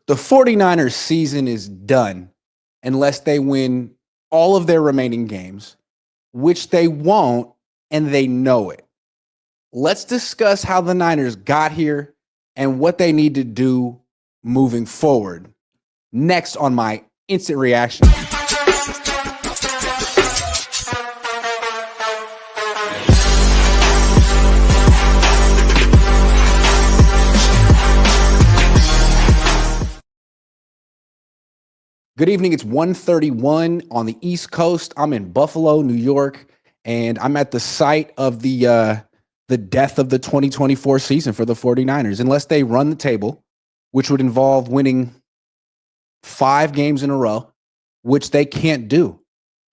The 49ers season is done unless they win all of their remaining games, which they won't, and they know it. Let's discuss how the Niners got here and what they need to do moving forward. Next on my instant reaction. Good evening. It's 1:31 on the East Coast. I'm in Buffalo, New York, and I'm at the site of the death of the 2024 season for the 49ers. Unless they run the table, which would involve winning 5 games in a row, which they can't do.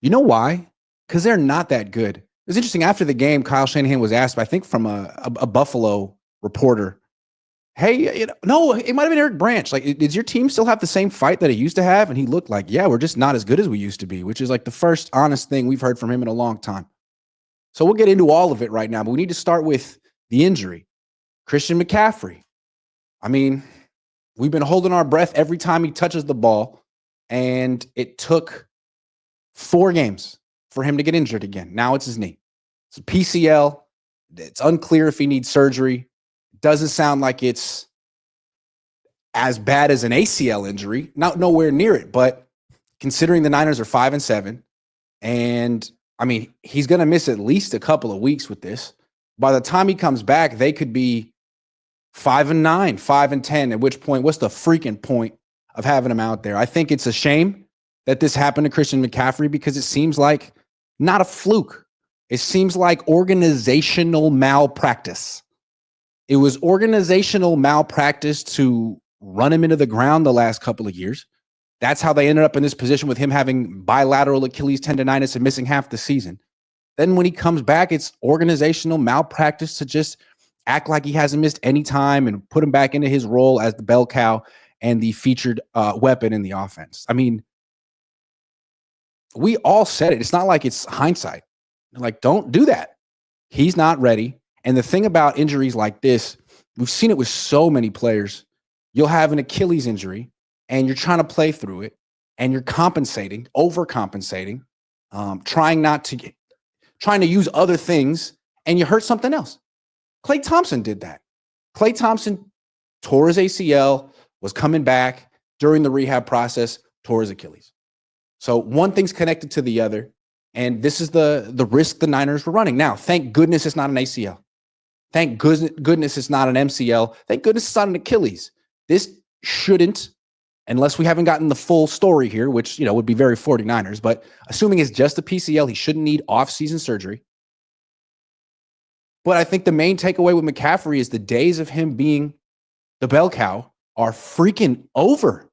You know why? Because they're not that good. It was interesting. After the game, Kyle Shanahan was asked, I think from a Buffalo reporter, hey, no, it might have been Eric Branch. Like, does your team still have the same fight that it used to have? And he looked like, yeah, we're just not as good as we used to be, which is like the first honest thing we've heard from him in a long time. So we'll get into all of it right now, but we need to start with the injury. Christian McCaffrey. I mean, we've been holding our breath every time he touches the ball, and it took 4 games for him to get injured again. Now it's his knee. It's a PCL. It's unclear if he needs surgery. Doesn't sound like it's as bad as an ACL injury. Nowhere near it, but considering the Niners are 5-7, and I mean, he's going to miss at least a couple of weeks with this. By the time he comes back, they could be 5-9, 5-10, at which point, what's the freaking point of having him out there? I think it's a shame that this happened to Christian McCaffrey because it seems like not a fluke. It seems like organizational malpractice. It was organizational malpractice to run him into the ground the last couple of years. That's how they ended up in this position with him having bilateral Achilles tendonitis and missing half the season. Then when he comes back, it's organizational malpractice to just act like he hasn't missed any time and put him back into his role as the bell cow and the featured weapon in the offense. I mean, we all said it. It's not like it's hindsight. Like, don't do that. He's not ready. And the thing about injuries like this, we've seen it with so many players. You'll have an Achilles injury, and you're trying to play through it, and you're compensating, overcompensating, trying to use other things, and you hurt something else. Klay Thompson did that. Klay Thompson tore his ACL, was coming back during the rehab process, tore his Achilles. So one thing's connected to the other, and this is the risk the Niners were running. Now, thank goodness it's not an ACL. Thank goodness it's not an MCL. Thank goodness it's not an Achilles. This shouldn't, unless we haven't gotten the full story here, which, would be very 49ers, but assuming it's just a PCL, he shouldn't need off-season surgery. But I think the main takeaway with McCaffrey is the days of him being the bell cow are freaking over.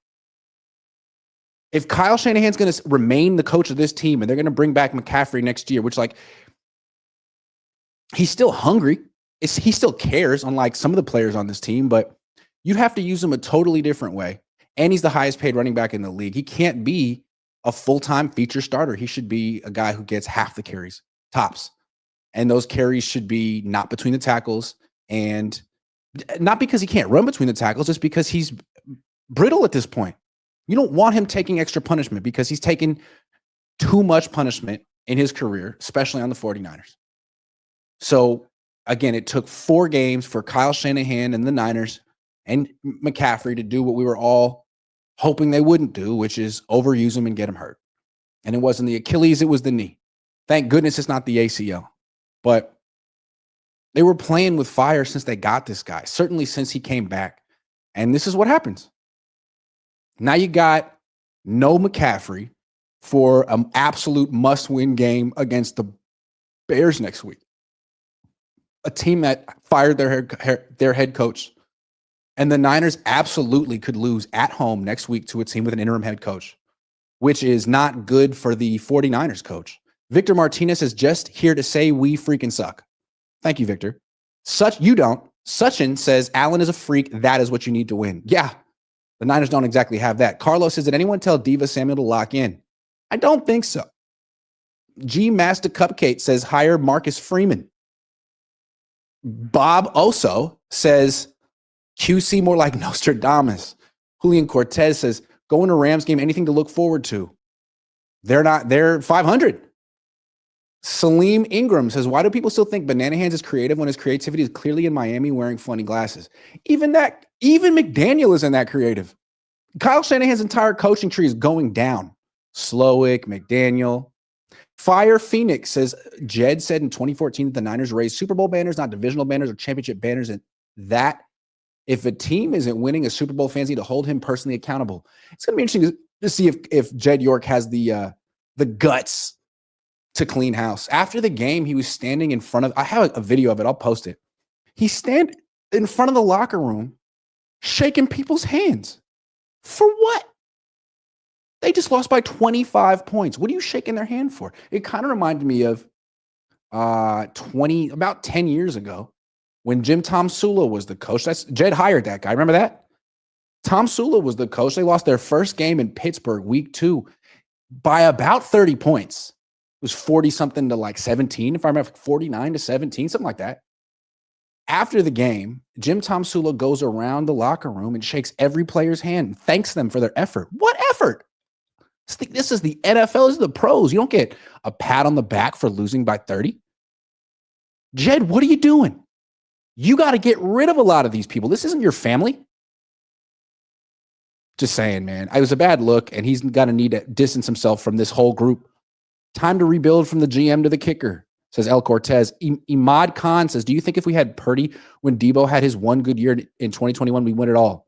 If Kyle Shanahan's going to remain the coach of this team and they're going to bring back McCaffrey next year, which, like, he's still hungry. He still cares, unlike some of the players on this team, but you'd have to use him a totally different way. And he's the highest paid running back in the league. He can't be a full-time feature starter. He should be a guy who gets half the carries, tops. And those carries should be not between the tackles, and not because he can't run between the tackles, just because he's brittle at this point. You don't want him taking extra punishment because he's taken too much punishment in his career, especially on the 49ers. So, again, it took 4 games for Kyle Shanahan and the Niners and McCaffrey to do what we were all hoping they wouldn't do, which is overuse him and get him hurt. And it wasn't the Achilles, it was the knee. Thank goodness it's not the ACL. But they were playing with fire since they got this guy, certainly since he came back. And this is what happens. Now you got no McCaffrey for an absolute must-win game against the Bears next week. A team that fired their head coach. And the Niners absolutely could lose at home next week to a team with an interim head coach, which is not good for the 49ers coach. Victor Martinez is just here to say we freaking suck. Thank you, Victor. You don't. Sachin says Allen is a freak. That is what you need to win. Yeah, the Niners don't exactly have that. Carlos says, did anyone tell Diva Samuel to lock in? I don't think so. G Master Cupcake says hire Marcus Freeman. Bob Oso says QC more like Nostradamus. Julian Cortez says, going to Rams game, anything to look forward to? They're 500. Salim Ingram says, why do people still think Banana Hands is creative when his creativity is clearly in Miami wearing funny glasses? Even McDaniel isn't that creative. Kyle Shanahan's entire coaching tree is going down. Slowick, McDaniel. Fire Phoenix says, Jed said in 2014 that the Niners raised Super Bowl banners, not divisional banners or championship banners, and that if a team isn't winning a Super Bowl, fans need to hold him personally accountable. It's going to be interesting to see if Jed York has the guts to clean house. After the game, he was standing in front of, I have a video of it, I'll post it. He stand in front of the locker room, shaking people's hands. For what? They just lost by 25 points. What are you shaking their hand for? It kind of reminded me of about 10 years ago when Jim Tom Sula was the coach. Jed hired that guy. Remember that? Tom Sula was the coach. They lost their first game in Pittsburgh, week 2, by about 30 points. It was 40-something to like 17, if I remember, 49 to 17, something like that. After the game, Jim Tom Sula goes around the locker room and shakes every player's hand and thanks them for their effort. What effort? This is the NFL. This is the pros. You don't get a pat on the back for losing by 30. Jed, what are you doing? You got to get rid of a lot of these people. This isn't your family. Just saying, man. It was a bad look, and he's going to need to distance himself from this whole group. Time to rebuild from the GM to the kicker, says El Cortez. Imad Khan says, do you think if we had Purdy when Debo had his one good year in 2021, we win it all?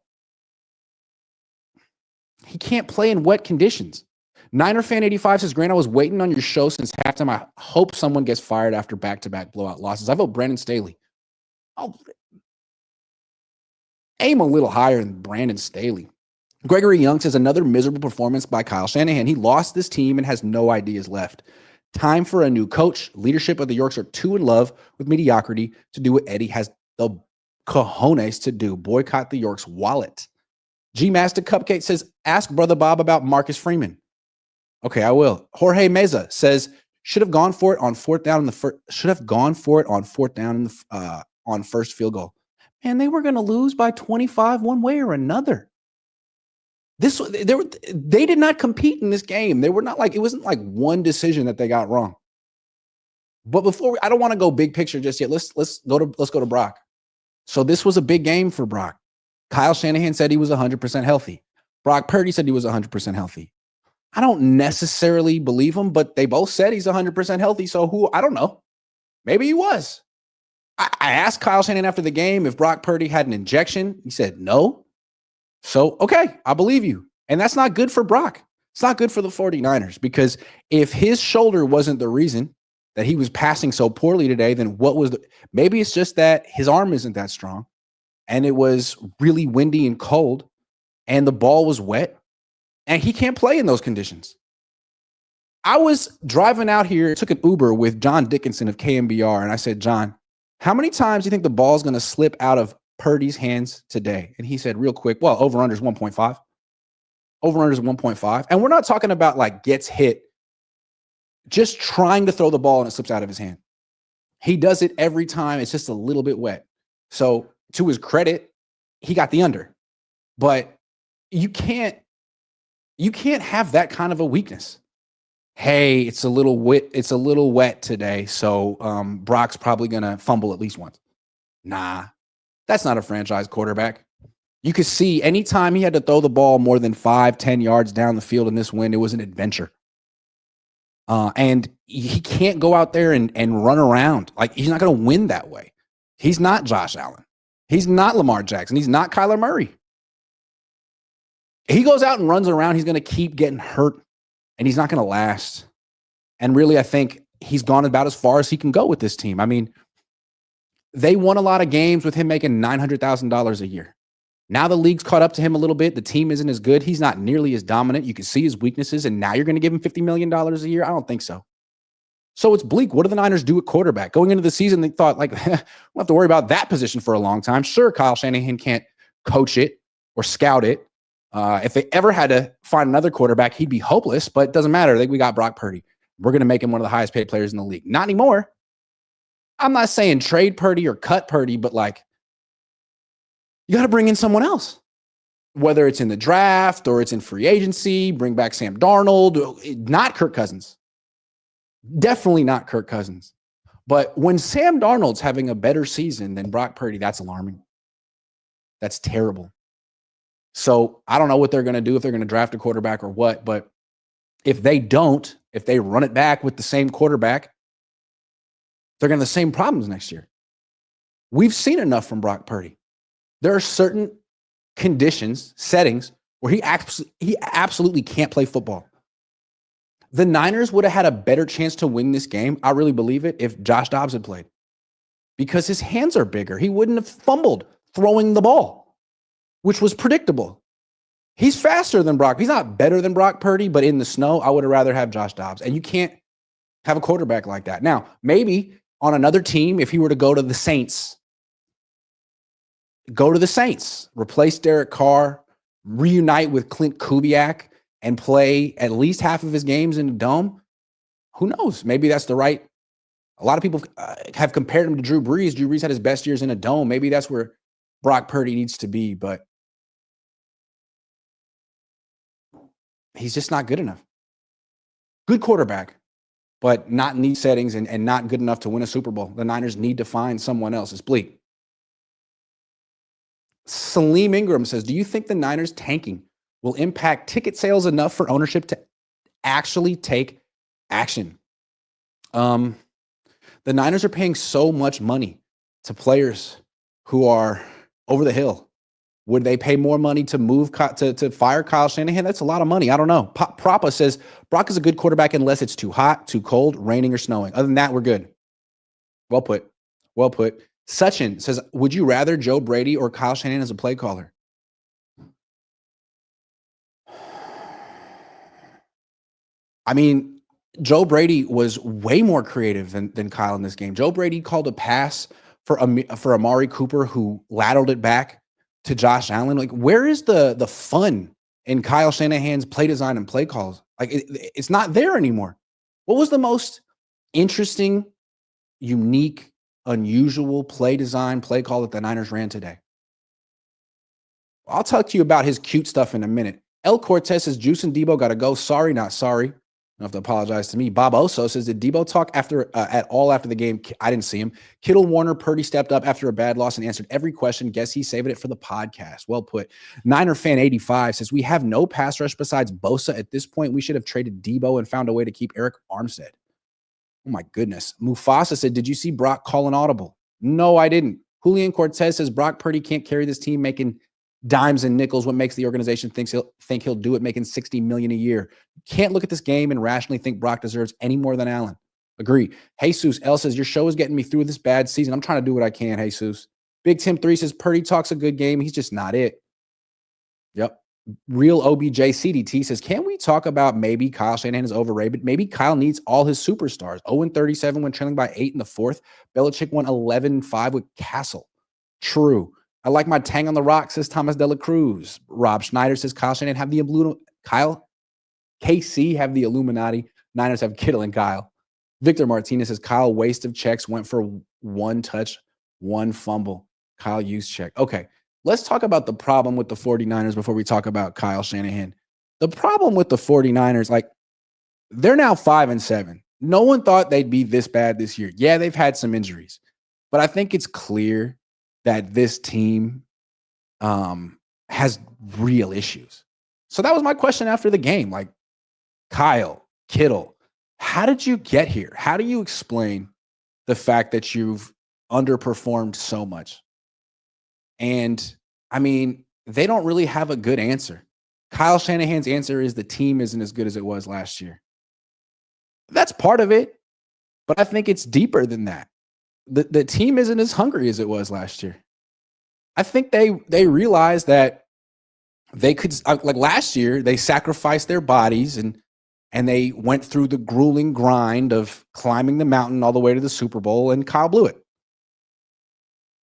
He can't play in wet conditions. Niner Fan 85 says, Grant, I was waiting on your show since halftime. I hope someone gets fired after back-to-back blowout losses. I vote Brandon Staley. I'll aim a little higher than Brandon Staley. Gregory Young says, another miserable performance by Kyle Shanahan. He lost this team and has no ideas left. Time for a new coach. Leadership of the Yorks are too in love with mediocrity to do what Eddie has the cojones to do. Boycott the Yorks' wallet. G Master Cupcake says, ask Brother Bob about Marcus Freeman. Okay, I will. Jorge Meza says, should have gone for it on fourth down on first field goal. Man, they were going to lose by 25 one way or another. They did not compete in this game. They were not like, it wasn't like one decision that they got wrong. But I don't want to go big picture just yet. Let's go to Brock. So this was a big game for Brock. Kyle Shanahan said he was 100% healthy. Brock Purdy said he was 100% healthy. I don't necessarily believe him, but they both said he's 100% healthy. So I don't know. Maybe he was. I asked Kyle Shanahan after the game if Brock Purdy had an injection. He said no. So, okay, I believe you. And that's not good for Brock. It's not good for the 49ers because if his shoulder wasn't the reason that he was passing so poorly today, then maybe it's just that his arm isn't that strong and it was really windy and cold and the ball was wet and he can't play in those conditions. I was driving out here, took an Uber with John Dickinson of KMBR, and I said, John, how many times do you think the ball is going to slip out of Purdy's hands today? And he said real quick, well, over-under is 1.5. Over-under is 1.5. And we're not talking about like gets hit, just trying to throw the ball and it slips out of his hand. He does it every time. It's just a little bit wet. So to his credit, he got the under. But you can't have that kind of a weakness. Hey, it's a little wet today, so Brock's probably going to fumble at least once. Nah, that's not a franchise quarterback. You could see anytime he had to throw the ball more than 5-10 yards down the field in this win, it was an adventure. And he can't go out there and run around. Like, he's not going to win that way. He's not Josh Allen. He's not Lamar Jackson. He's not Kyler Murray. He goes out and runs around, he's going to keep getting hurt. And he's not going to last. And really, I think he's gone about as far as he can go with this team. I mean, they won a lot of games with him making $900,000 a year. Now the league's caught up to him a little bit. The team isn't as good. He's not nearly as dominant. You can see his weaknesses. And now you're going to give him $50 million a year? I don't think so. So it's bleak. What do the Niners do at quarterback? Going into the season, they thought, like, we'll have to worry about that position for a long time. Sure, Kyle Shanahan can't coach it or scout it. If they ever had to find another quarterback, he'd be hopeless, but it doesn't matter. I think we got Brock Purdy. We're going to make him one of the highest paid players in the league. Not anymore. I'm not saying trade Purdy or cut Purdy, but like, you got to bring in someone else. whether it's in the draft or it's in free agency, bring back Sam Darnold, not Kirk Cousins. Definitely not Kirk Cousins. But when Sam Darnold's having a better season than Brock Purdy, that's alarming. That's terrible. So I don't know what they're going to do, if they're going to draft a quarterback or what, but if they don't, if they run it back with the same quarterback, they're going to have the same problems next year. We've seen enough from Brock Purdy. There are certain conditions, settings, where he absolutely can't play football. The Niners would have had a better chance to win this game, I really believe it, if Josh Dobbs had played. Because his hands are bigger. He wouldn't have fumbled throwing the ball, which was predictable. He's faster than Brock. He's not better than Brock Purdy, but in the snow, I would have rather have Josh Dobbs. And you can't have a quarterback like that. Now, maybe on another team, if he were to go to the Saints, replace Derek Carr, reunite with Clint Kubiak, and play at least half of his games in the dome, who knows? Maybe that's the right. A lot of people have compared him to Drew Brees. Drew Brees had his best years in a dome. Maybe that's where Brock Purdy needs to be, but he's just not good enough. Good quarterback, but not in these settings and not good enough to win a Super Bowl. The Niners need to find someone else. It's bleak. Salim Ingram says, do you think the Niners tanking will impact ticket sales enough for ownership to actually take action? The Niners are paying so much money to players who are over the hill. Would they pay more money to move to fire Kyle Shanahan? That's a lot of money. I don't know. Propa says Brock is a good quarterback unless it's too hot, too cold, raining, or snowing. Other than that, we're good. Well put. Well put. Sachin says, would you rather Joe Brady or Kyle Shanahan as a play caller? I mean, Joe Brady was way more creative than Kyle in this game. Joe Brady called a pass for Amari Cooper, who lateraled it back to Josh Allen. Like, where is the fun in Kyle Shanahan's play design and play calls? Like, it's not there anymore. What was the most interesting, unique, unusual play design, play call that the Niners ran today? I'll talk to you about his cute stuff in a minute. El Cortez says, Juice and Debo got to go. Sorry, not sorry. I don't have to apologize to me. Bob Oso says, did Debo talk at all after the game? I didn't see him. Kittle, Warner, Purdy stepped up after a bad loss and answered every question. Guess he's saving it for the podcast. Well put. Niner fan 85 says, we have no pass rush besides Bosa at this point. We should have traded Debo and found a way to keep Eric Armstead. Oh my goodness. Mufasa said, did you see Brock call an audible? No, I didn't. Julian Cortez says, Brock Purdy can't carry this team making dimes and nickels. What makes the organization think he'll do it making $60 million a year? Can't look at this game and rationally think Brock deserves any more than Allen. Agree. Jesus L says, your show is getting me through this bad season. I'm trying to do what I can, Jesus. Big Tim 3 says, Purdy talks a good game. He's just not it. Yep. Real OBJ CDT says, can we talk about maybe Kyle Shanahan is overrated? Maybe Kyle needs all his superstars. 0-37 when trailing by 8 in the fourth. Belichick won 11-5 with Castle. True. I like my tang on the rock, says Thomas Dela Cruz. Rob Schneider says, Kyle Shanahan have the KC have the Illuminati. Niners have Kittle and Kyle. Victor Martinez says, Kyle waste of checks, went for one touch, one fumble. Kyle used check. Okay. Let's talk about the problem with the 49ers before we talk about Kyle Shanahan. The problem with the 49ers, like, they're now 5-7. No one thought they'd be this bad this year. Yeah, they've had some injuries, but I think it's clear that this team has real issues. So that was my question after the game. Like, Kyle, Kittle, how did you get here? How do you explain the fact that you've underperformed so much? And, I mean, they don't really have a good answer. Kyle Shanahan's answer is the team isn't as good as it was last year. That's part of it, but I think it's deeper than that. The team isn't as hungry as it was last year. I think they realized that they could, like last year, they sacrificed their bodies and they went through the grueling grind of climbing the mountain all the way to the Super Bowl, and Kyle blew it.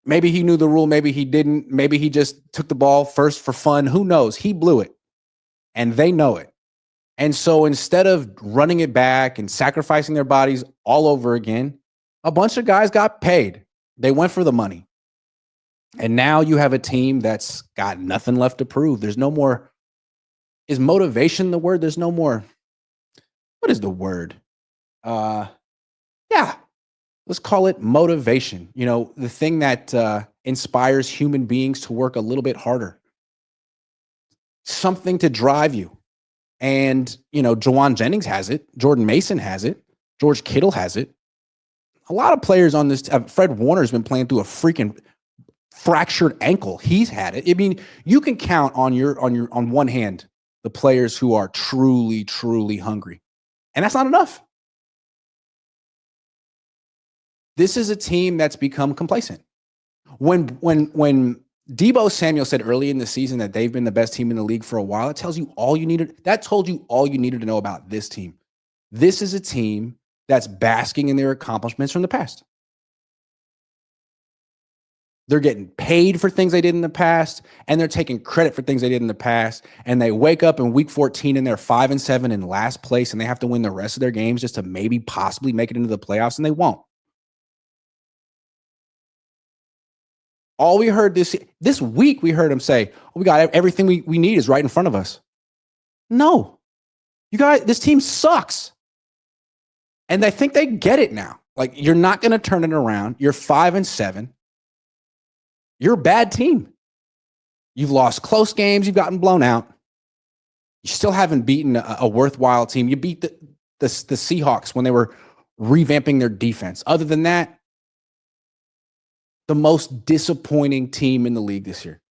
Maybe he knew the rule. Maybe he didn't. Maybe he just took the ball first for fun. Who knows? He blew it, and they know it. And so instead of running it back and sacrificing their bodies all over again, a bunch of guys got paid. They went for the money. And now you have a team that's got nothing left to prove. There's no more. Is motivation the word? There's no more. What is the word? Yeah, let's call it motivation. The thing that inspires human beings to work a little bit harder, something to drive you. And, Jawan Jennings has it. Jordan Mason has it. George Kittle has it. A lot of players on this. Fred Warner's been playing through a freaking fractured ankle. He's had it. I mean, you can count on one hand the players who are truly, truly hungry. And that's not enough. This is a team that's become complacent. When Deebo Samuel said early in the season that they've been the best team in the league for a while, it tells you all you needed. That told you all you needed to know about this team. This is a team that's basking in their accomplishments from the past. They're getting paid for things they did in the past, and they're taking credit for things they did in the past. And they wake up in week 14 and they're 5-7 in last place, and they have to win the rest of their games just to maybe possibly make it into the playoffs, and they won't. All we heard this week, we heard him say, we got everything we need is right in front of us. No. You guys, this team sucks. And I think they get it now. Like, you're not going to turn it around. You're 5-7. You're a bad team. You've lost close games. You've gotten blown out. You still haven't beaten a worthwhile team. You beat the Seahawks when they were revamping their defense. Other than that, the most disappointing team in the league this year.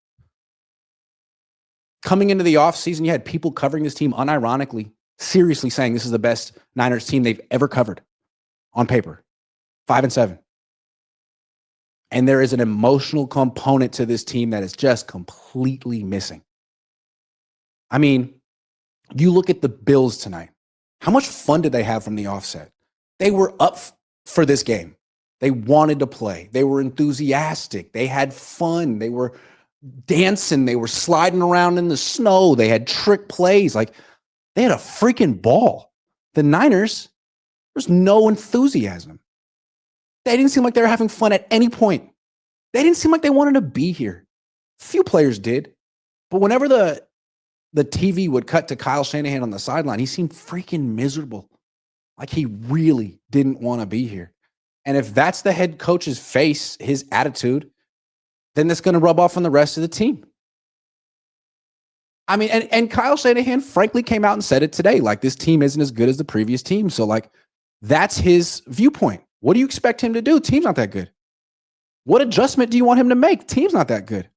Coming into the offseason, you had people covering this team unironically, seriously saying this is the best Niners team they've ever covered on paper. 5-7. And there is an emotional component to this team that is just completely missing. I mean, you look at the Bills tonight. How much fun did they have from the offset? They were up for this game. They wanted to play. They were enthusiastic. They had fun. They were dancing. They were sliding around in the snow. They had trick plays. Like, they had a freaking ball. The Niners, there's no enthusiasm. They didn't seem like they were having fun at any point. They didn't seem like they wanted to be here. Few players did. But whenever the TV would cut to Kyle Shanahan on the sideline, he seemed freaking miserable. Like he really didn't want to be here. And if that's the head coach's face, his attitude, then that's going to rub off on the rest of the team. I mean, and Kyle Shanahan frankly came out and said it today, like this team isn't as good as the previous team. So like, that's his viewpoint. What do you expect him to do? Team's not that good. What adjustment do you want him to make? Team's not that good.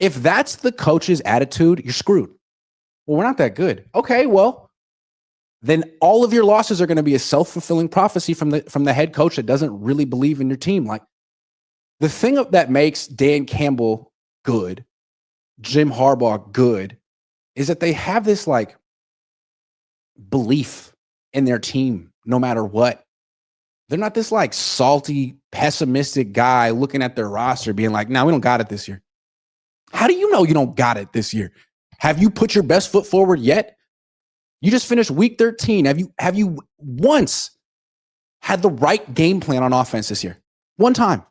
If that's the coach's attitude, you're screwed. Well, we're not that good. Okay, well, then all of your losses are going to be a self-fulfilling prophecy from the head coach that doesn't really believe in your team. Like, the thing that makes Dan Campbell good, Jim Harbaugh good, is that they have this like belief in their team no matter what. They're not this like salty, pessimistic guy looking at their roster being like, no, we don't got it this year. How do you know you don't got it this year? Have you put your best foot forward yet? You just finished week 13. Have you once had the right game plan on offense this year? One time.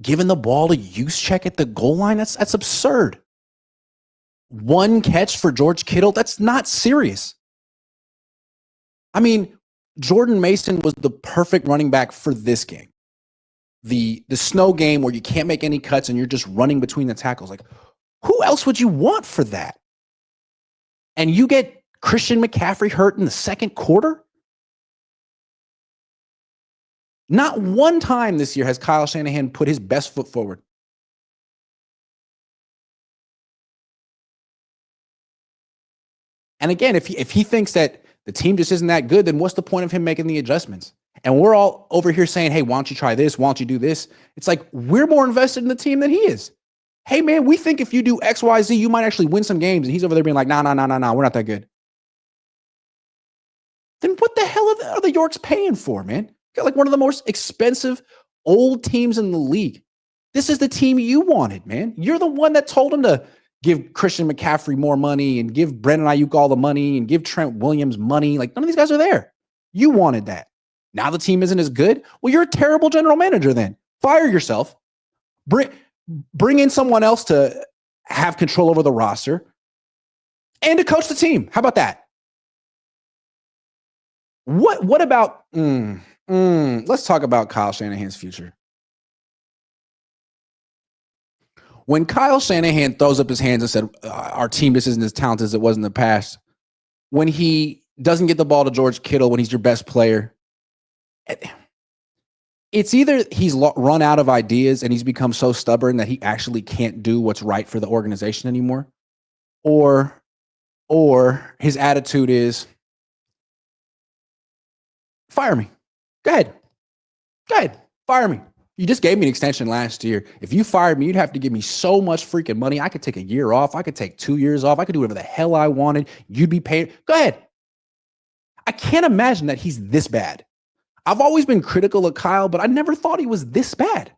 Giving the ball to Juszczyk at the goal line, that's absurd. One catch for George Kittle, that's not serious. I mean, Jordan Mason was the perfect running back for this game. The snow game where you can't make any cuts and you're just running between the tackles. Like, who else would you want for that? And you get Christian McCaffrey hurt in the second quarter? Not one time this year has Kyle Shanahan put his best foot forward. And again, if he thinks that the team just isn't that good, then what's the point of him making the adjustments? And we're all over here saying, hey, why don't you try this? Why don't you do this? It's like, we're more invested in the team than he is. Hey, man, we think if you do X, Y, Z, you might actually win some games. And he's over there being like, no, we're not that good. Then what the hell are the Yorks paying for, man? You got like one of the most expensive old teams in the league. This is the team you wanted, man. You're the one that told him to give Christian McCaffrey more money and give Brandon Ayuk all the money and give Trent Williams money. Like, none of these guys are there. You wanted that. Now the team isn't as good. Well, you're a terrible general manager then. Fire yourself. Bring bring in someone else to have control over the roster and to coach the team. How about that? What about let's talk about Kyle Shanahan's future. When Kyle Shanahan throws up his hands and said, our team just isn't as talented as it was in the past, when he doesn't get the ball to George Kittle when he's your best player, it's either he's run out of ideas and he's become so stubborn that he actually can't do what's right for the organization anymore, or his attitude is, fire me. Go ahead, fire me. You just gave me an extension last year. If you fired me, you'd have to give me so much freaking money. I could take a year off. I could take 2 years off. I could do whatever the hell I wanted. You'd be paid. Go ahead. I can't imagine that he's this bad. I've always been critical of Kyle, but I never thought he was this bad.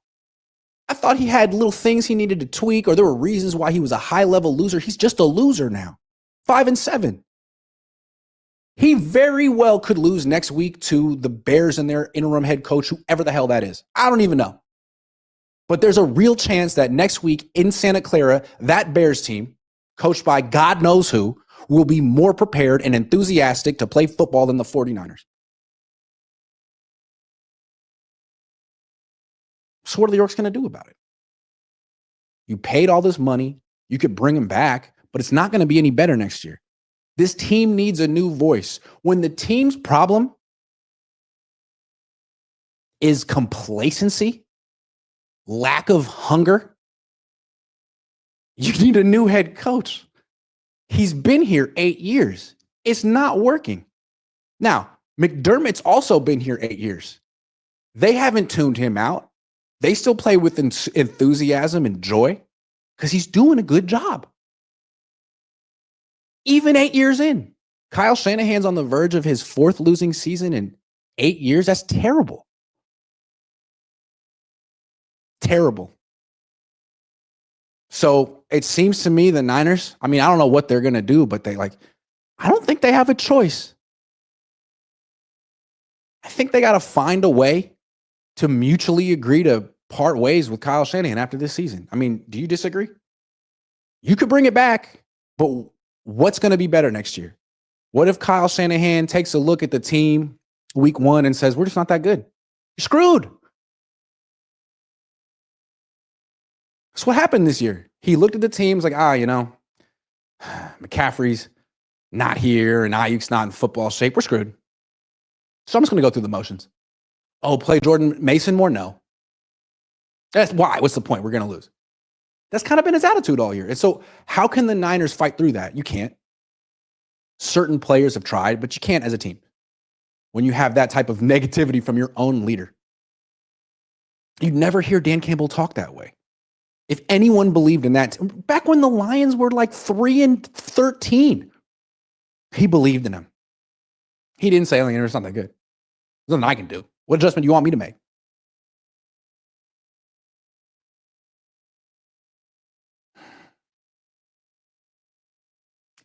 I thought he had little things he needed to tweak, or there were reasons why he was a high-level loser. He's just a loser now. 5-7. He very well could lose next week to the Bears and their interim head coach, whoever the hell that is. I don't even know. But there's a real chance that next week in Santa Clara, that Bears team, coached by God knows who, will be more prepared and enthusiastic to play football than the 49ers. So what are the Yorks going to do about it? You paid all this money. You could bring him back, but it's not going to be any better next year. This team needs a new voice. When the team's problem is complacency, lack of hunger, you need a new head coach. He's been here 8 years. It's not working. Now, McDermott's also been here 8 years. They haven't tuned him out. They still play with enthusiasm and joy because he's doing a good job. Even 8 years in, Kyle Shanahan's on the verge of his 4th losing season in 8 years. That's terrible. Terrible. So it seems to me the Niners, I don't know what they're going to do, but I don't think they have a choice. I think they got to find a way to mutually agree to part ways with Kyle Shanahan after this season. Do you disagree? You could bring it back, but what's going to be better next year? What if Kyle Shanahan takes a look at the team week 1 and says, we're just not that good? You're screwed. That's what happened this year. He looked at the teams like, McCaffrey's not here and Ayuk's not in football shape. We're screwed. So I'm just going to go through the motions. Oh, play Jordan Mason more? No. That's why. What's the point? We're going to lose. That's kind of been his attitude all year. And so how can the Niners fight through that? You can't. Certain players have tried, but you can't as a team when you have that type of negativity from your own leader. You'd never hear Dan Campbell talk that way. If anyone believed in that, back when the Lions were like 3-13, he believed in him. He didn't say, it's not that good. There's nothing I can do. What adjustment do you want me to make?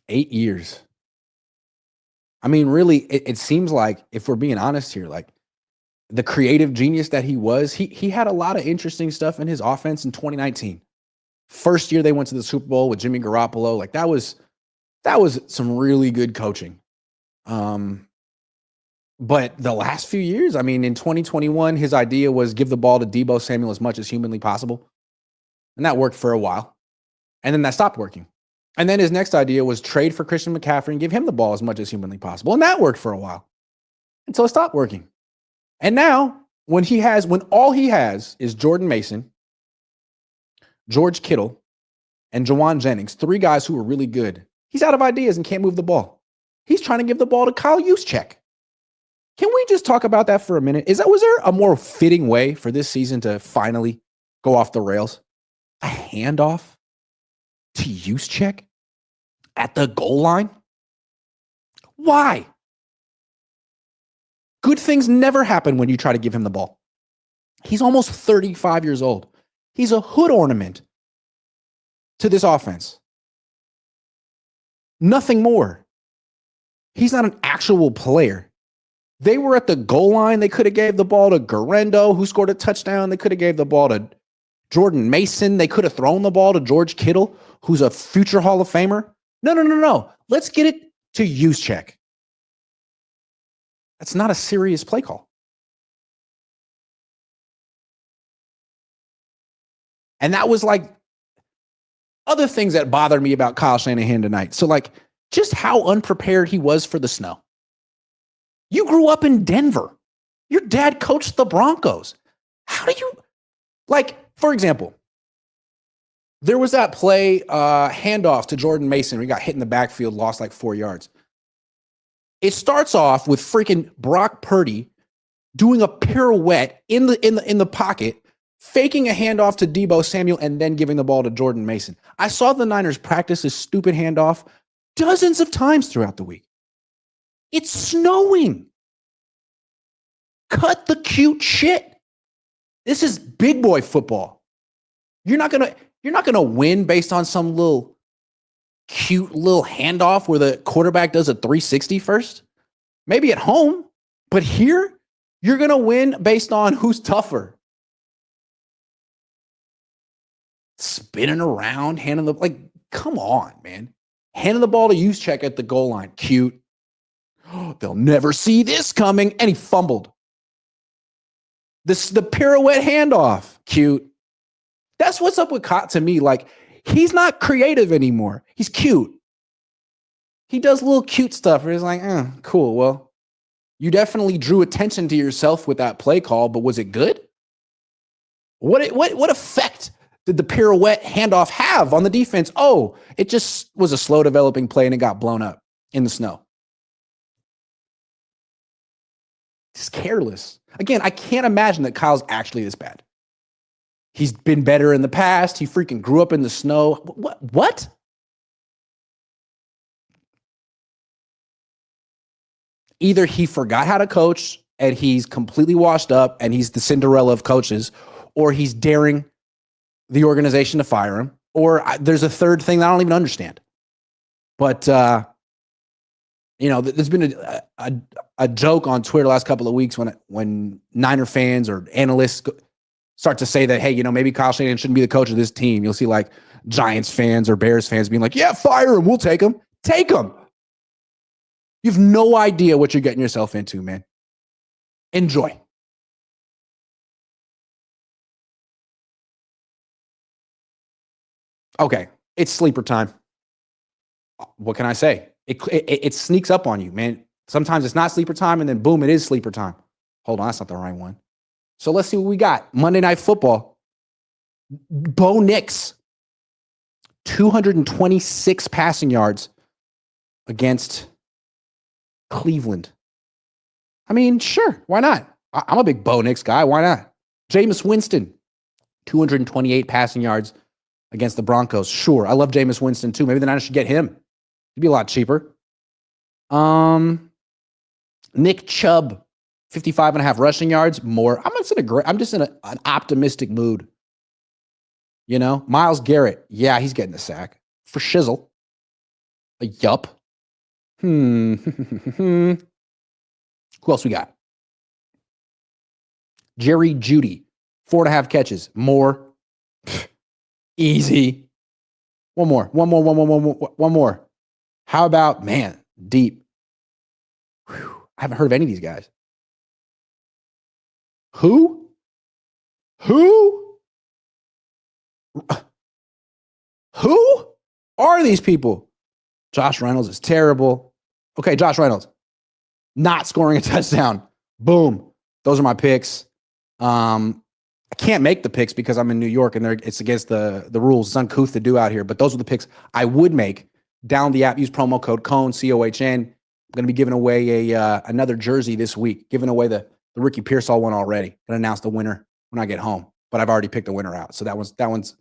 Eight years. Really, it seems like, if we're being honest here, the creative genius that he was, he had a lot of interesting stuff in his offense in 2019. First year they went to the Super Bowl with Jimmy Garoppolo. That was some really good coaching. But the last few years, in 2021, his idea was give the ball to Deebo Samuel as much as humanly possible. And that worked for a while. And then that stopped working. And then his next idea was trade for Christian McCaffrey and give him the ball as much as humanly possible. And that worked for a while until it stopped working. And now when all he has is Jordan Mason, George Kittle, and Jawan Jennings, 3 guys who are really good, he's out of ideas and can't move the ball. He's trying to give the ball to Kyle Juszczyk. Can we just talk about that for a minute? Was there a more fitting way for this season to finally go off the rails? A handoff to Juszczyk at the goal line? Why? Good things never happen when you try to give him the ball. He's almost 35 years old. He's a hood ornament to this offense. Nothing more. He's not an actual player. They were at the goal line. They could have gave the ball to Garendo, who scored a touchdown. They could have gave the ball to Jordan Mason. They could have thrown the ball to George Kittle, who's a future Hall of Famer. No. Let's get it to Juszczyk. That's not a serious play call. And that was like other things that bothered me about Kyle Shanahan tonight. So like just how unprepared he was for the snow. You grew up in Denver. Your dad coached the Broncos. How do you, like, for example, there was that play, handoff to Jordan Mason. We got hit in the backfield, lost like 4 yards. It starts off with freaking Brock Purdy doing a pirouette in the pocket, faking a handoff to Deebo Samuel, and then giving the ball to Jordan Mason. I saw the Niners practice this stupid handoff dozens of times throughout the week. It's snowing. Cut the cute shit. This is big boy football. You're not gonna win based on some little cute little handoff where the quarterback does a 360 first. Maybe at home, but here you're gonna win based on who's tougher. Spinning around, handing the, like, come on, man. Handing the ball to Juszczyk at the goal line. Cute. Oh, they'll never see this coming. And he fumbled. The pirouette handoff. Cute. That's what's up with Cott to me. Like, he's not creative anymore. He's cute. He does little cute stuff where he's like, cool. Well, you definitely drew attention to yourself with that play call, but was it good? What effect did the pirouette handoff have on the defense? Oh, it just was a slow developing play and it got blown up in the snow. Just careless. Again, I can't imagine that Kyle's actually this bad. He's been better in the past. He freaking grew up in the snow. What? Either he forgot how to coach and he's completely washed up and he's the Cinderella of coaches, or he's daring the organization to fire him, or there's a third thing that I don't even understand. But, there's been a joke on Twitter the last couple of weeks when Niner fans or analysts start to say that, hey, maybe Kyle Shanahan shouldn't be the coach of this team. You'll see like Giants fans or Bears fans being like, yeah, fire him. We'll take him. Take him. You have no idea what you're getting yourself into, man. Enjoy. Okay, it's sleeper time. What can I say? It sneaks up on you, man. Sometimes it's not sleeper time, and then boom, it is sleeper time. Hold on, that's not the right one. So let's see what we got. Monday Night Football. Bo Nix, 226 passing yards against Cleveland. I mean, sure, why not? I'm a big Bo Nix guy. Why not? Jameis Winston, 228 passing yards against the Broncos. Sure, I love Jameis Winston too. Maybe the Niners should get him. He'd be a lot cheaper. Nick Chubb, 55.5 rushing yards, more. I'm just in an optimistic mood. Myles Garrett, yeah, he's getting a sack for shizzle. A yup. Who else we got? Jerry Jeudy, 4.5 catches, more. Easy. One more. How about, man, deep? Whew, I haven't heard of any of these guys. Who are these people? Josh Reynolds is terrible. Okay, Josh Reynolds, not scoring a touchdown. Boom. Those are my picks. I can't make the picks because I'm in New York and it's against the rules. It's uncouth to do out here, but those are the picks I would make. Down the app, use promo code Cohn, C-O-H-N. I'm going to be giving away another jersey this week, giving away the Ricky Pearsall one already. Going to announce the winner when I get home, but I've already picked the winner out. So that one's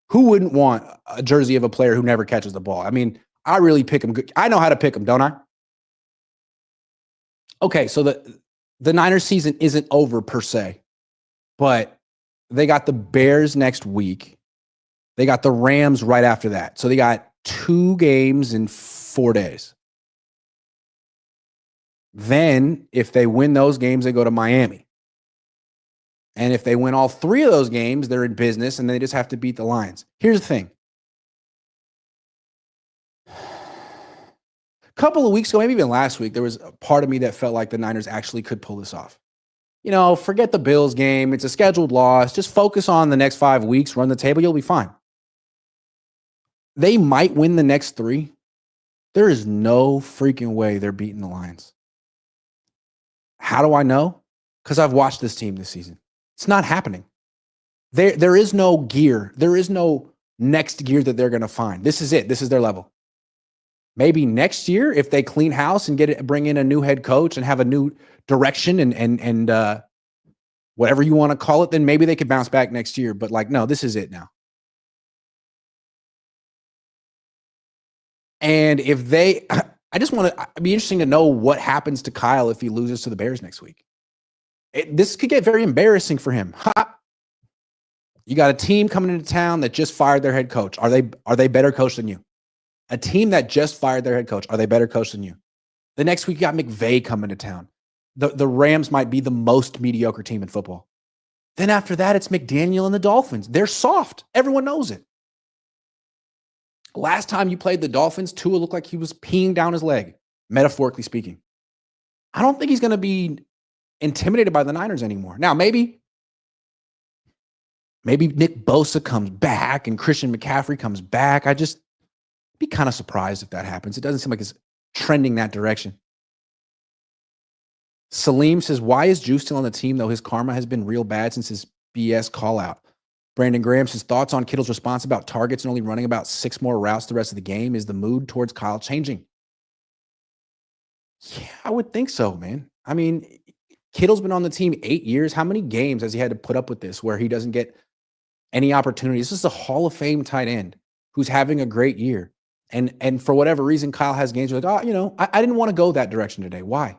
who wouldn't want a jersey of a player who never catches the ball? I mean, I really pick them good. I know how to pick them, don't I? Okay, so the Niners season isn't over per se, but they got the Bears next week. They got the Rams right after that. So they got 2 games in 4 days. Then, if they win those games, they go to Miami. And if they win all 3 of those games, they're in business and they just have to beat the Lions. Here's the thing. A couple of weeks ago, maybe even last week, there was a part of me that felt like the Niners actually could pull this off. Forget the Bills game. It's a scheduled loss. Just focus on the next 5 weeks, run the table. You'll be fine. They might win the next 3. There is no freaking way they're beating the Lions. How do I know? Because I've watched this team this season. It's not happening. There is no gear. There is no next gear that they're going to find. This is it. This is their level. Maybe next year, if they clean house and bring in a new head coach and have a new direction and whatever you want to call it, then maybe they could bounce back next year. But no, this is it now. And if it'd be interesting to know what happens to Kyle if he loses to the Bears next week. This could get very embarrassing for him. You got a team coming into town that just fired their head coach. Are they better coached than you? A team that just fired their head coach. Are they better coached than you? The next week, you got McVay coming to town. The Rams might be the most mediocre team in football. Then after that, it's McDaniel and the Dolphins. They're soft. Everyone knows it. Last time you played the Dolphins, Tua looked like he was peeing down his leg, metaphorically speaking. I don't think he's going to be intimidated by the Niners anymore. Now, maybe Nick Bosa comes back and Christian McCaffrey comes back. I'd just be kind of surprised if that happens. It doesn't seem like it's trending that direction. Salim says, why is Juice still on the team, though his karma has been real bad since his BS call out? Brandon Graham says, thoughts on Kittle's response about targets and only running about 6 more routes the rest of the game? Is the mood towards Kyle changing? Yeah, I would think so, man. I mean, Kittle's been on the team 8 years. How many games has he had to put up with this where he doesn't get any opportunities? This is a Hall of Fame tight end who's having a great year. And for whatever reason, Kyle has games where I didn't want to go that direction today. Why?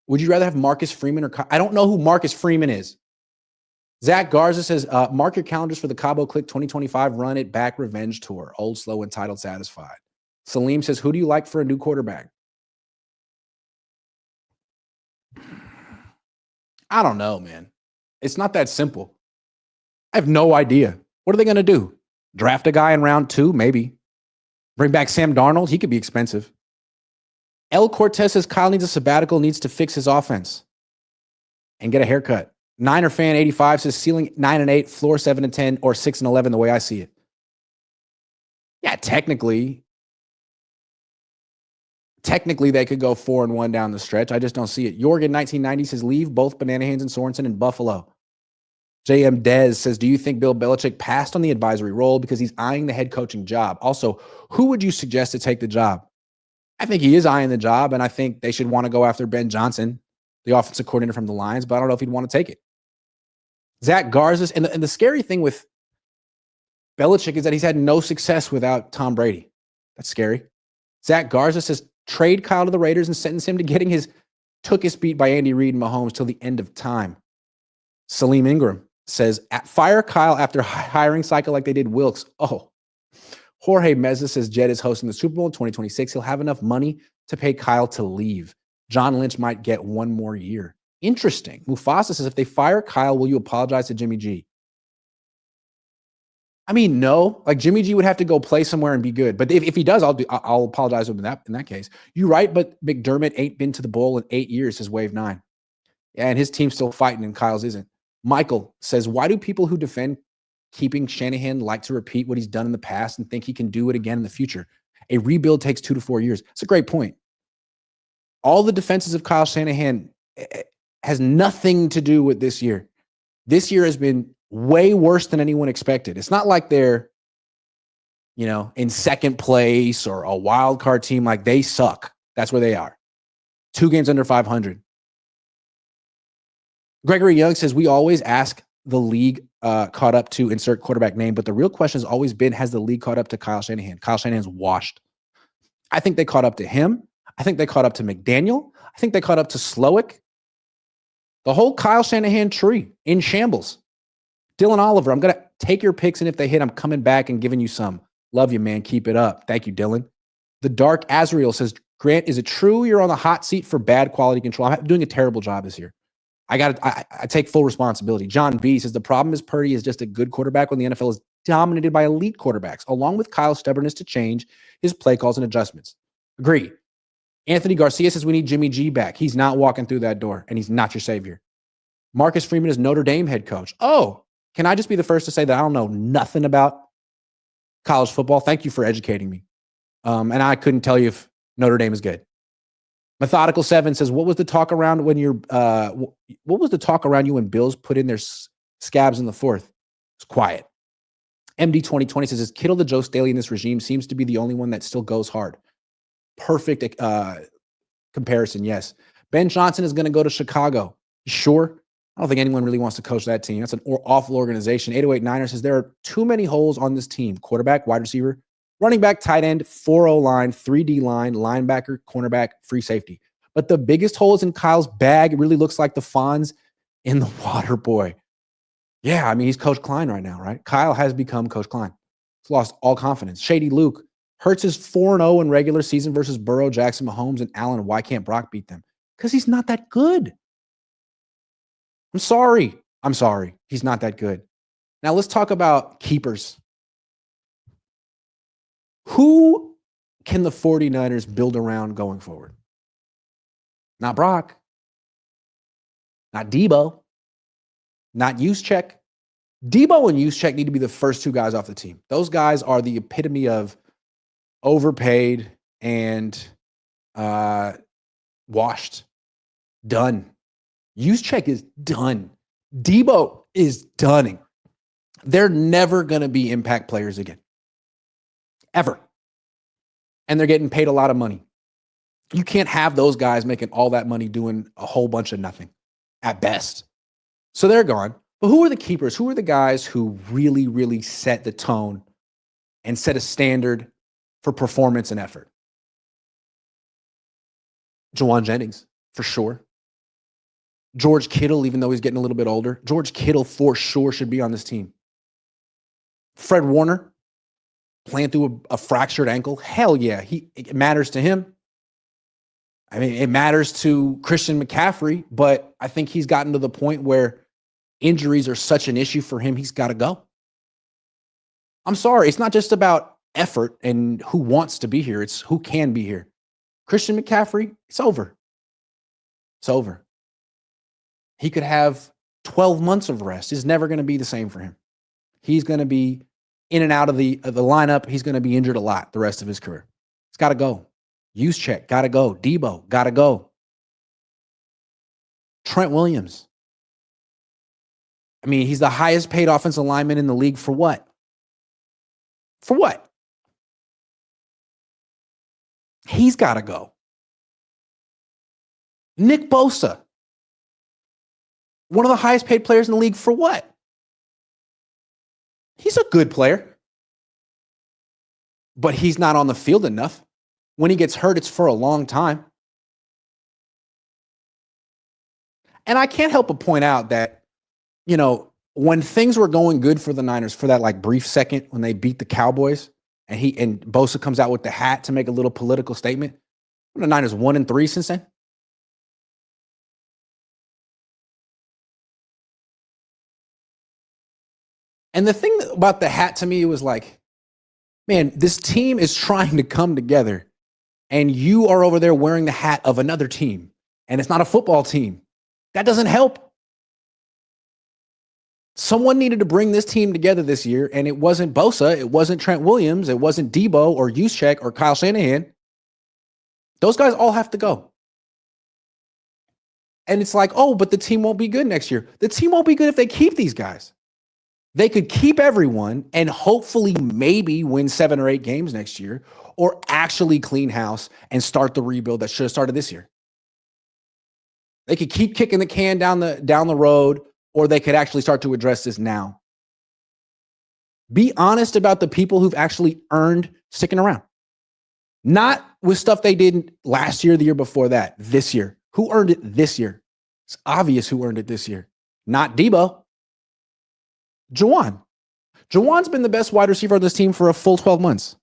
Would you rather have Marcus Freeman or Kyle? I don't know who Marcus Freeman is. Zach Garza says, mark your calendars for the Cabo Click 2025 Run It Back Revenge Tour. Old, slow, entitled, satisfied. Salim says, who do you like for a new quarterback? I don't know, man. It's not that simple. I have no idea. What are they going to do? Draft a guy in round 2? Maybe. Bring back Sam Darnold? He could be expensive. El Cortez says Kyle needs a sabbatical, needs to fix his offense and get a haircut. Niner fan 85 says ceiling 9-8, floor 7-10, or 6-11, the way I see it. Yeah, technically they could go 4-1 down the stretch. I just don't see it. Jorgen 1990 says leave both Banana Hands and Sorensen in Buffalo. JM Dez says, do you think Bill Belichick passed on the advisory role because he's eyeing the head coaching job? Also, who would you suggest to take the job? I think he is eyeing the job, and I think they should want to go after Ben Johnson, the offensive coordinator from the Lions, but I don't know if he'd want to take it. Zach Garza, and the scary thing with Belichick is that he's had no success without Tom Brady. That's scary. Zach Garza says, trade Kyle to the Raiders and sentence him to getting his tuchus beat by Andy Reid and Mahomes till the end of time. Salim Ingram says, fire Kyle after hiring cycle like they did Wilkes. Oh, Jorge Meza says Jed is hosting the Super Bowl in 2026. He'll have enough money to pay Kyle to leave. John Lynch might get 1 more year. Interesting. Mufasa says, if they fire Kyle, will you apologize to Jimmy G? I mean, no. Like Jimmy G would have to go play somewhere and be good. But if he does, I'll apologize to him in that case. You're right, but McDermott ain't been to the bowl in 8 years, says Wave 9. Yeah, and his team's still fighting and Kyle's isn't. Michael says, why do people who defend keeping Shanahan like to repeat what he's done in the past and think he can do it again in the future? A rebuild takes 2 to 4 years. It's a great point. All the defenses of Kyle Shanahan has nothing to do with this year. This year has been way worse than anyone expected. It's not like they're, in second place or a wild card team. Like they suck. That's where they are. 2 games under 500. Gregory Young says, we always ask the league caught up to insert quarterback name, but the real question has always been, has the league caught up to Kyle Shanahan? Kyle Shanahan's washed. I think they caught up to him. I think they caught up to McDaniel. I think they caught up to Slowick. The whole Kyle Shanahan tree in shambles. Dylan Oliver, I'm going to take your picks, and if they hit, I'm coming back and giving you some. Love you, man. Keep it up. Thank you, Dylan. The Dark Azrael says, Grant, is it true you're on the hot seat for bad quality control? I'm doing a terrible job this year. I take full responsibility. John B says the problem is Purdy is just a good quarterback when the NFL is dominated by elite quarterbacks, along with Kyle's stubbornness to change his play calls and adjustments. Agree. Anthony Garcia says we need Jimmy G back. He's not walking through that door, and he's not your savior. Marcus Freeman is Notre Dame head coach. Oh, can I just be the first to say that I don't know nothing about college football? Thank you for educating me. And I couldn't tell you if Notre Dame is good. Methodical 7 says, what was the talk around when what was the talk around you when Bills put in their scabs in the fourth? It's quiet. MD 2020 says, is Kittle the Joe Staley in this regime? Seems to be the only one that still goes hard. Perfect comparison, yes. Ben Johnson is going to go to Chicago. Sure. I don't think anyone really wants to coach that team. That's an awful organization. 808 Niners says, there are too many holes on this team. Quarterback, wide receiver, running back, tight end, 4-0 line, 3D line, linebacker, cornerback, free safety. But the biggest hole is in Kyle's bag. It really looks like the Fonz in the water boy. Yeah, I mean, he's Coach Klein right now, right? Kyle has become Coach Klein. He's lost all confidence. Shady Luke. Hurts is 4-0 in regular season versus Burrow, Jackson, Mahomes, and Allen. Why can't Brock beat them? Because he's not that good. I'm sorry. He's not that good. Now let's talk about keepers. Who can the 49ers build around going forward? Not Brock. Not Debo. Not Juszczyk. Debo and Juszczyk need to be the first two guys off the team. Those guys are the epitome of overpaid and washed. Done. Juszczyk is done. Debo is done. They're never going to be impact players again. Ever. And they're getting paid a lot of money. You can't have those guys making all that money doing a whole bunch of nothing at best. So they're gone. But who are the keepers? Who are the guys who really, really set the tone and set a standard for performance and effort? Juwan Jennings, for sure. George Kittle, even though he's getting a little bit older, George Kittle for sure should be on this team. Fred Warner, playing through a fractured ankle. Hell yeah, it matters to him. I mean, it matters to Christian McCaffrey, but I think he's gotten to the point where injuries are such an issue for him, he's got to go. I'm sorry, it's not just about effort and who wants to be here. It's who can be here. Christian McCaffrey, it's over. It's over. He could have 12 months of rest. It's never going to be the same for him. He's going to be in and out of the lineup. He's going to be injured a lot the rest of his career. He's got to go. Juszczyk, got to go. Debo, got to go. Trent Williams. I mean, he's the highest paid offensive lineman in the league for what? For what? He's got to go. Nick Bosa. One of the highest paid players in the league for what? He's a good player. But he's not on the field enough. When he gets hurt, it's for a long time. And I can't help but point out that, you know, when things were going good for the Niners for that like brief second when they beat the Cowboys and Bosa comes out with the hat to make a little political statement, the Niners 1-3 since then. And the thing about the hat to me, it was like, man, this team is trying to come together and you are over there wearing the hat of another team and it's not a football team. That doesn't help. Someone needed to bring this team together this year, and it wasn't Bosa, it wasn't Trent Williams, it wasn't Debo or Juszczyk or Kyle Shanahan. Those guys all have to go. And it's like, oh, but the team won't be good next year. The team won't be good if they keep these guys. They could keep everyone and hopefully maybe win 7 or 8 games next year or actually clean house and start the rebuild that should have started this year. They could keep kicking the can down the road, or they could actually start to address this now. Be honest about the people who've actually earned sticking around. Not with stuff they did last year, the year before that, this year. Who earned it this year? It's obvious who earned it this year. Not Debo. Juwan. Juwan's been the best wide receiver on this team for a full 12 months.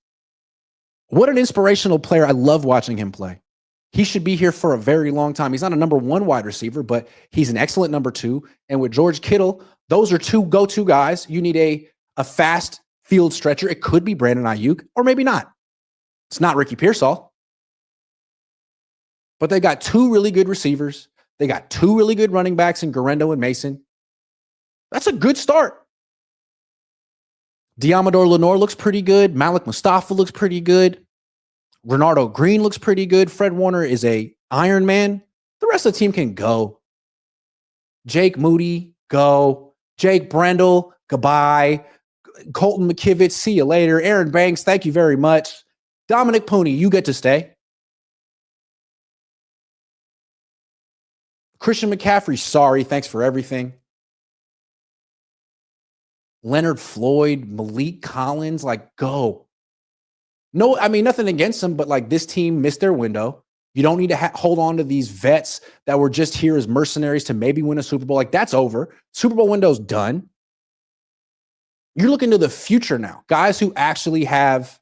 What an inspirational player. I love watching him play. He should be here for a very long time. He's not a number one wide receiver, but he's an excellent number two. And with George Kittle, those are two go-to guys. You need a fast field stretcher. It could be Brandon Ayuk, or maybe not. It's not Ricky Pearsall. But they got two really good receivers. They got two really good running backs in Garendo and Mason. That's a good start. Diamador Lenore looks pretty good. Malik Mustafa looks pretty good. Renardo Green looks pretty good. Fred Warner is a Iron Man. The rest of the team can go. Jake Moody, go. Jake Brendel, goodbye. Colton McKivitz, see you later. Aaron Banks, thank you very much. Dominic Pooney, you get to stay. Christian McCaffrey, sorry, thanks for everything. Leonard Floyd, Malik Collins, like, go. No, I mean, nothing against them, but like this team missed their window. You don't need to hold on to these vets that were just here as mercenaries to maybe win a Super Bowl. Like, that's over. Super Bowl window's done. You're looking to the future now. Guys who actually have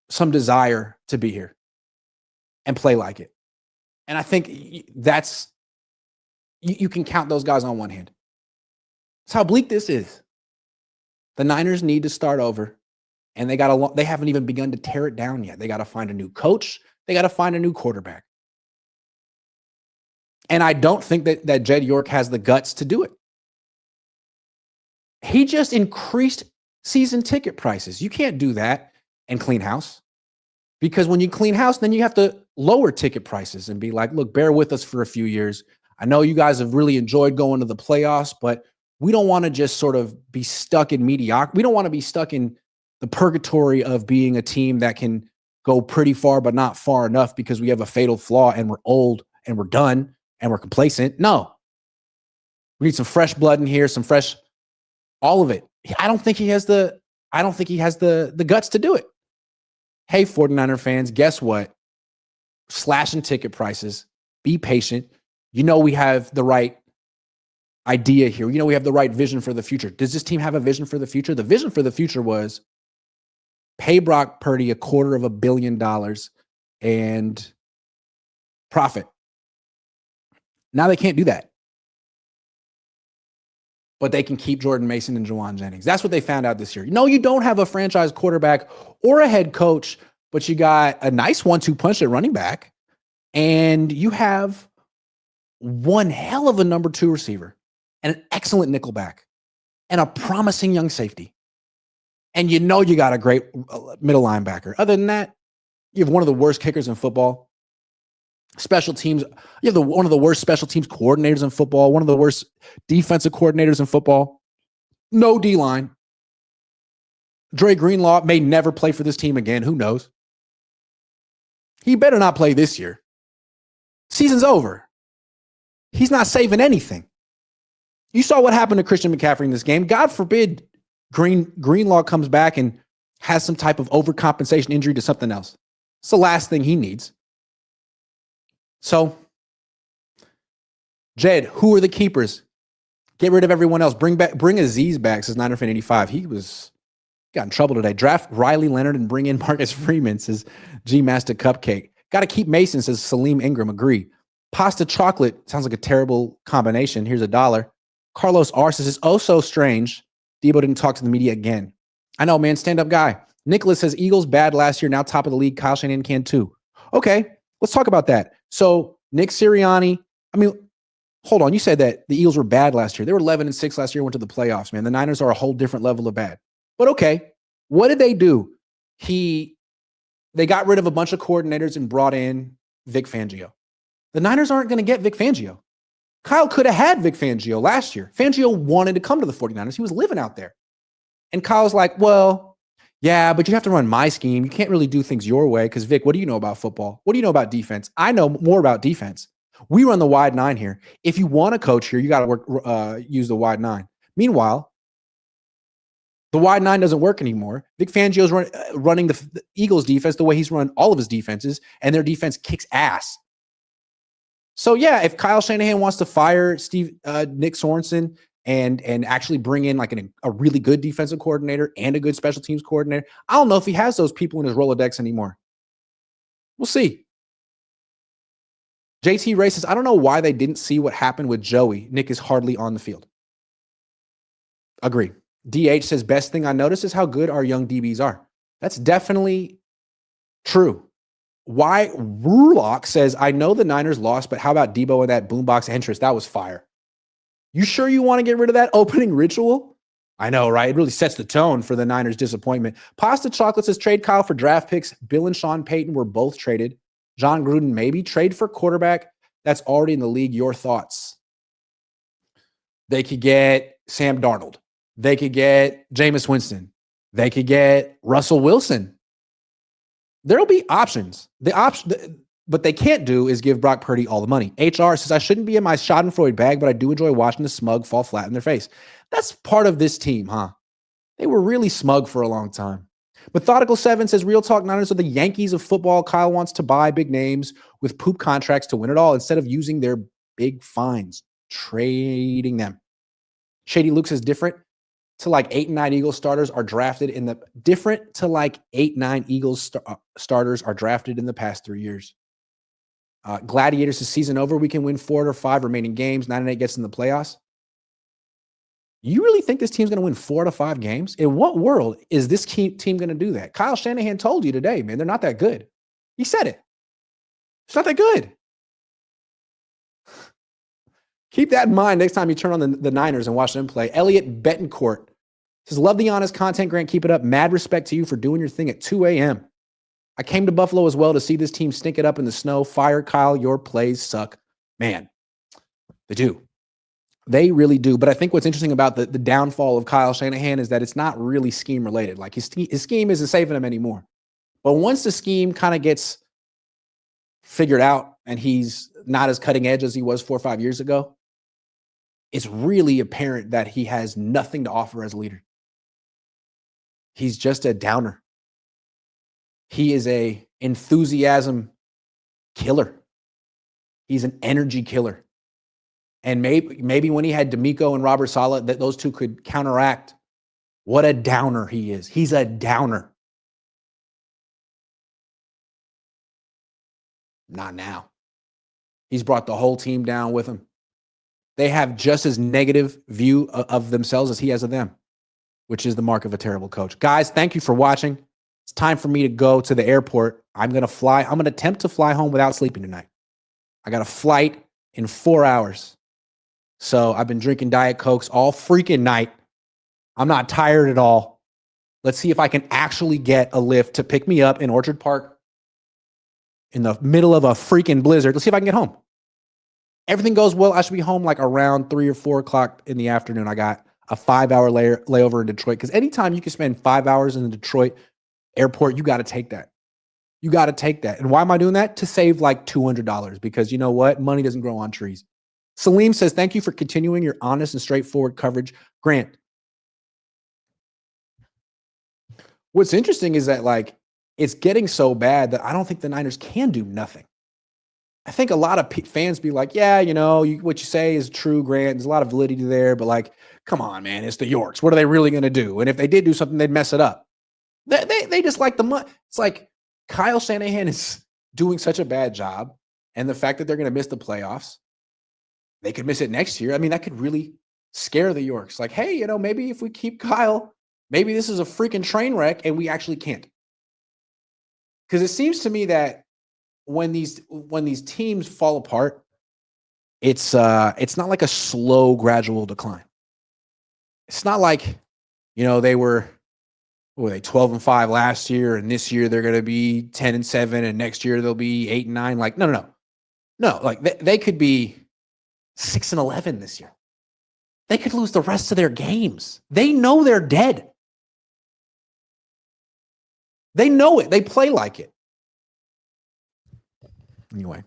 some desire to be here and play like it. And I think that's, you can count those guys on one hand. That's how bleak this is. The Niners need to start over, and they haven't even begun to tear it down yet. They got to find a new coach. They got to find a new quarterback. And I don't think that Jed York has the guts to do it. He just increased season ticket prices. You can't do that and clean house. Because when you clean house, then you have to lower ticket prices and be like, look, bear with us for a few years. I know you guys have really enjoyed going to the playoffs, but we don't want to just sort of be stuck in mediocrity. We don't want to be stuck in the purgatory of being a team that can go pretty far, but not far enough because we have a fatal flaw and we're old and we're done and we're complacent. No. We need some fresh blood in here, some fresh, all of it. I don't think he has the guts to do it. Hey, 49er fans, guess what? Slashing ticket prices. Be patient. You know we have the right idea here. You know we have the right vision for the future. Does this team have a vision for the future? The vision for the future was pay Brock Purdy $250 million and profit. Now they can't do that. But they can keep Jordan Mason and Juwan Jennings. That's what they found out this year. No, you don't have a franchise quarterback or a head coach, but you got a nice 1-2 punch at running back, and you have one hell of a number two receiver and an excellent nickelback and a promising young safety. And you know you got a great middle linebacker. Other than that, you have one of the worst kickers in football. Special teams, you have one of the worst special teams coordinators in football, one of the worst defensive coordinators in football. No D-line. Dre Greenlaw may never play for this team again. Who knows? He better not play this year. Season's over. He's not saving anything. You saw what happened to Christian McCaffrey in this game. God forbid Greenlaw comes back and has some type of overcompensation injury to something else. It's the last thing he needs. So, Jed, who are the keepers? Get rid of everyone else. Bring Aziz back, says Niner Fan 85. He got in trouble today. Draft Riley Leonard and bring in Marcus Freeman, says G Master Cupcake. Got to keep Mason, says Salim Ingram. Agree. Pasta chocolate sounds like a terrible combination. Here's $1. Carlos R says it's oh so strange. Debo didn't talk to the media again. I know, man. Stand up guy. Nicholas says Eagles bad last year. Now top of the league. Kyle Shanahan can too. Okay, let's talk about that. So Nick Sirianni, I mean, hold on. You said that the Eagles were bad last year. They were 11-6 last year, went to the playoffs, man. The Niners are a whole different level of bad. But okay, what did they do? They got rid of a bunch of coordinators and brought in Vic Fangio. The Niners aren't going to get Vic Fangio. Kyle could have had Vic Fangio last year. Fangio wanted to come to the 49ers. He was living out there. And Kyle's like, well, yeah, but you have to run my scheme. You can't really do things your way because, Vic, what do you know about football? What do you know about defense? I know more about defense. We run the wide nine here. If you want to coach here, you got to use the wide nine. Meanwhile, the wide nine doesn't work anymore. Vic Fangio's running the Eagles defense the way he's run all of his defenses, and their defense kicks ass. So, yeah, if Kyle Shanahan wants to fire Nick Sorensen and actually bring in like a really good defensive coordinator and a good special teams coordinator, I don't know if he has those people in his Rolodex anymore. We'll see. JT Ray says, I don't know why they didn't see what happened with Joey. Nick is hardly on the field. Agree. DH says, best thing I noticed is how good our young DBs are. That's definitely true. Why Rulock says, I know the Niners lost, but how about Debo and that boombox entrance? That was fire. You sure you want to get rid of that opening ritual? I know, right? It really sets the tone for the Niners' disappointment. Pasta Chocolate says, trade Kyle for draft picks. Bill and Sean Payton were both traded. John Gruden, maybe. Trade for quarterback that's already in the league. Your thoughts? They could get Sam Darnold. They could get Jameis Winston. They could get Russell Wilson. There'll be options. What they can't do is give Brock Purdy all the money. HR says, I shouldn't be in my schadenfreude bag, but I do enjoy watching the smug fall flat in their face. That's part of this team, huh? They were really smug for a long time. Methodical 7 says, real talk, Niners are the Yankees of football. Kyle wants to buy big names with poop contracts to win it all instead of using their big fines, trading them. Shady Luke says, different to like 8 and 9 Eagles starters are drafted in the starters are drafted in the past 3 years. Gladiators is season over. We can win 4 or 5 remaining games. 9 and 8 gets in the playoffs. You really think this team's going to win 4 to 5 games? In what world is this team going to do that? Kyle Shanahan told you today, man, they're not that good. He said it. It's not that good. Keep that in mind next time you turn on the Niners and watch them play. Elliot Betancourt says, love the honest content, Grant. Keep it up. Mad respect to you for doing your thing at 2 a.m. I came to Buffalo as well to see this team stink it up in the snow. Fire Kyle, your plays suck. Man, they do. They really do. But I think what's interesting about the downfall of Kyle Shanahan is that it's not really scheme related. Like his scheme isn't saving him anymore. But once the scheme kind of gets figured out and he's not as cutting edge as he was 4 or 5 years ago, it's really apparent that he has nothing to offer as a leader. He's just a downer. He is a enthusiasm killer. He's an energy killer. And maybe when he had D'Amico and Robert Saleh, that those two could counteract what a downer he is. He's a downer. Not now. He's brought the whole team down with him. They have just as negative view of themselves as he has of them, which is the mark of a terrible coach. Guys, thank you for watching. It's time for me to go to the airport. I'm going to attempt to fly home without sleeping tonight. I got a flight in 4 hours. So I've been drinking Diet Cokes all freaking night. I'm not tired at all. Let's see if I can actually get a Lyft to pick me up in Orchard Park in the middle of a freaking blizzard. Let's see if I can get home. Everything goes well. I should be home like around 3 or 4 o'clock in the afternoon. I got a 5-hour layover in Detroit because anytime you can spend 5 hours in the Detroit airport, you got to take that. You got to take that. And why am I doing that? To save like $200 because you know what? Money doesn't grow on trees. Salim says, thank you for continuing your honest and straightforward coverage. Grant, what's interesting is that like it's getting so bad that I don't think the Niners can do nothing. I think a lot of fans be like, yeah, you know, what you say is true, Grant. There's a lot of validity there, but like, come on, man, it's the Yorks. What are they really going to do? And if they did do something, they'd mess it up. They just like the money. It's like Kyle Shanahan is doing such a bad job. And the fact that they're going to miss the playoffs, they could miss it next year. I mean, that could really scare the Yorks. Like, hey, you know, maybe if we keep Kyle, maybe this is a freaking train wreck and we actually can't. Because it seems to me that when these teams fall apart, it's not like a slow, gradual decline. It's not like, you know, they were 12-5 last year, and this year they're going to be 10-7, and next year they'll be 8-9. Like, no. Like they could be 6-11 this year. They could lose the rest of their games. They know they're dead. They know it. They play like it. Anyway,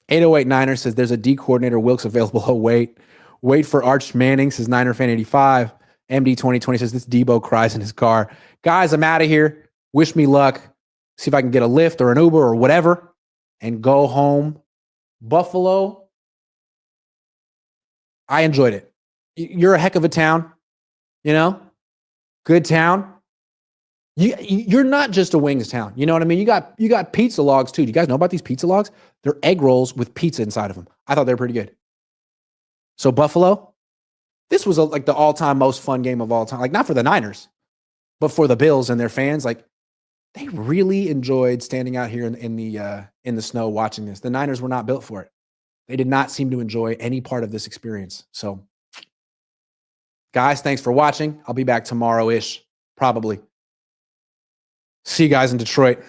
808 Niner says there's a D coordinator Wilkes available. Oh, wait for Arch Manning, says Niner fan 85. MD 2020 says this Debo cries in his car. Guys, I'm out of here. Wish me luck. See if I can get a Lyft or an Uber or whatever and go home. Buffalo, I enjoyed it. You're a heck of a town, you know, good town. You're not just a wings town. You know what I mean? You got pizza logs too. Do you guys know about these pizza logs? They're egg rolls with pizza inside of them. I thought they were pretty good. So Buffalo, this was like the all-time most fun game of all time. Like not for the Niners, but for the Bills and their fans. Like they really enjoyed standing out here in the snow watching this. The Niners were not built for it. They did not seem to enjoy any part of this experience. So, guys, thanks for watching. I'll be back tomorrow-ish, probably. See you guys in Detroit.